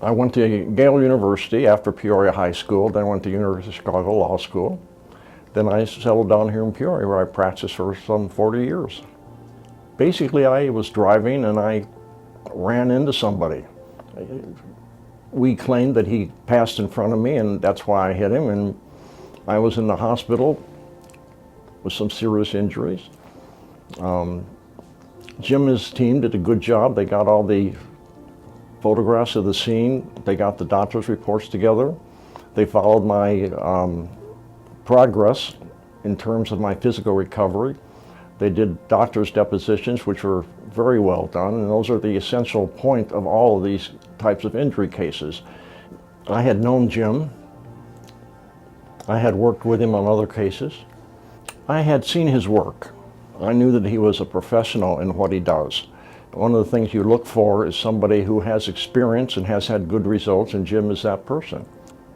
I went to Yale University after Peoria High School, then I went to University of Chicago Law School. Then I settled down here in Peoria where I practiced for some 40 years. Basically, I was driving and I ran into somebody. We claimed that he passed in front of me and that's why I hit him, and I was in the hospital with some serious injuries. Jim and his team did a good job. They got all the photographs of the scene. They got the doctor's reports together. They followed my progress in terms of my physical recovery. They did doctor's depositions, which were very well done, and those are the essential point of all of these types of injury cases. I had known Jim. I had worked with him on other cases. I had seen his work. I knew that he was a professional in what he does. One of the things you look for is somebody who has experience and has had good results, and Jim is that person.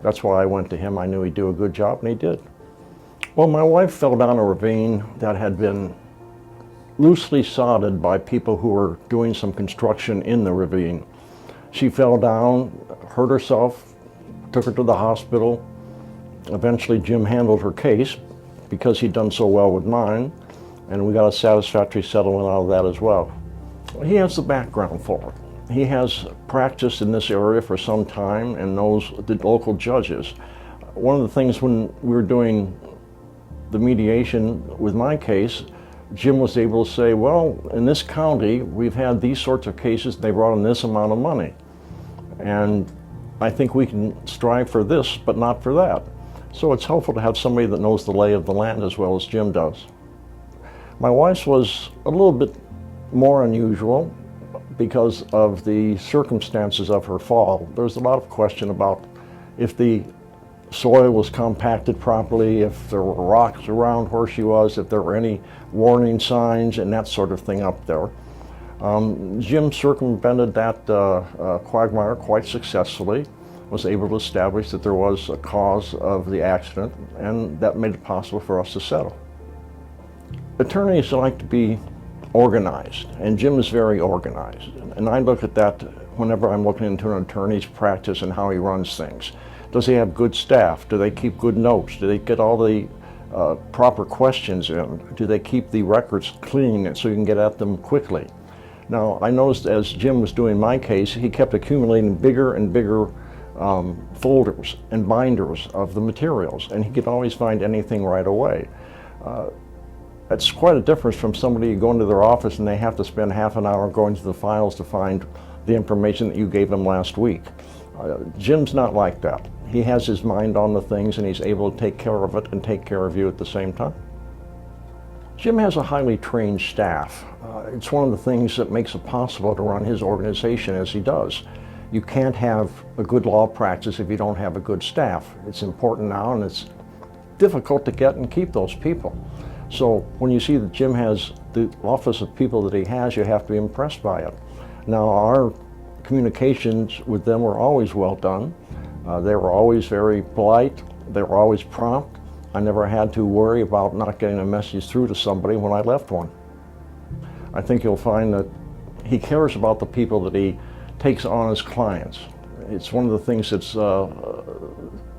That's why I went to him. I knew he'd do a good job, and he did. Well, my wife fell down a ravine that had been loosely sodded by people who were doing some construction in the ravine. She fell down, hurt herself, took her to the hospital. Eventually Jim handled her case because he'd done so well with mine, and we got a satisfactory settlement out of that as well. He has the background for it. He has practiced in this area for some time and knows the local judges. One of the things when we were doing the mediation with my case, Jim was able to say, well, in this county, we've had these sorts of cases, they brought in this amount of money. And I think we can strive for this, but not for that. So it's helpful to have somebody that knows the lay of the land as well as Jim does. My wife's was a little bit more unusual because of the circumstances of her fall. There's a lot of question about if the soil was compacted properly, if there were rocks around where she was, if there were any warning signs and that sort of thing up there. Jim circumvented that quagmire quite successfully, was able to establish that there was a cause of the accident, and that made it possible for us to settle. Attorneys like to be organized, and Jim is very organized. And I look at that whenever I'm looking into an attorney's practice and how he runs things. Does he have good staff? Do they keep good notes? Do they get all the proper questions in? Do they keep the records clean so you can get at them quickly? Now, I noticed as Jim was doing my case, he kept accumulating bigger and bigger folders and binders of the materials, and he could always find anything right away. That's quite a difference from somebody going to their office and they have to spend half an hour going to the files to find the information that you gave them last week. Jim's not like that. He has his mind on the things and he's able to take care of it and take care of you at the same time. Jim has a highly trained staff. It's one of the things that makes it possible to run his organization as he does. You can't have a good law practice if you don't have a good staff. It's important now, and it's difficult to get and keep those people. So when you see that Jim has the office of people that he has, you have to be impressed by it. Now, our communications with them were always well done. They were always very polite. They were always prompt. I never had to worry about not getting a message through to somebody when I left one. I think you'll find that he cares about the people that he takes on as clients. It's one of the things that's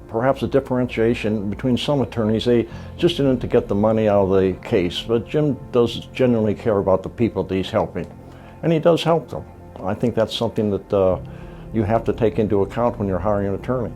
perhaps a differentiation between some attorneys. They just in it to get the money out of the case, but Jim does genuinely care about the people that he's helping, and he does help them. I think that's something that you have to take into account when you're hiring an attorney.